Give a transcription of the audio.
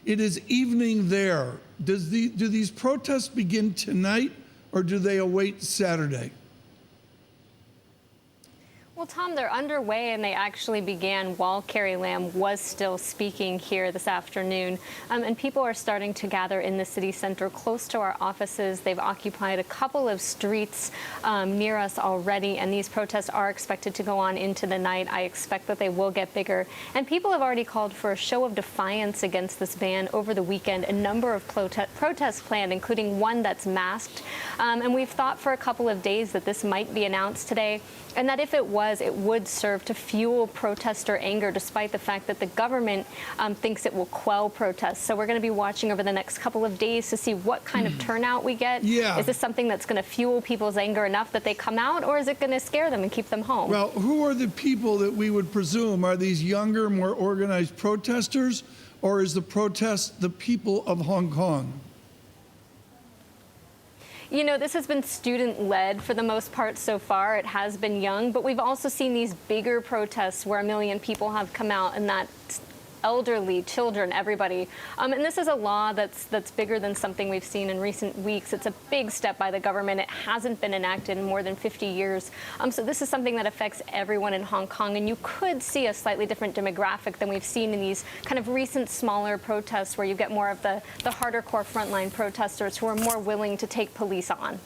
It is evening there. Do these protests begin tonight, or do they await Saturday? Well, Tom, they're underway, and they actually began while Carrie Lam was still speaking here this afternoon. And people are starting to gather in the city center close to our offices. They've occupied a couple of streets near us already, and these protests are expected to go on into the night. I expect that they will get bigger. And people have already called for a show of defiance against this ban over the weekend. A number of protests planned, including one that's masked. And we've thought for a couple of days that this might be announced today, and that if it was, it would serve to fuel protester anger, despite the fact that the government thinks it will quell protests. So we're going to be watching over the next couple of days to see what kind of turnout we get. Yeah. Is this something that's going to fuel people's anger enough that they come out, or is it going to scare them and keep them home? Well, who are the people that we would presume? Are these younger, more organized protesters, or is the protest the people of Hong Kong? You know, this has been student-led for the most part so far. It has been young, but we've also seen these bigger protests where 1 million people have come out, and that's elderly, children, everybody. And this is a law that's bigger than something we've seen in recent weeks. It's a big step by the government. It hasn't been enacted in more than 50 years. So this is something that affects everyone in Hong Kong, and you could see a slightly different demographic than we've seen in these kind of recent smaller protests where you get more of the harder core frontline protesters who are more willing to take police on.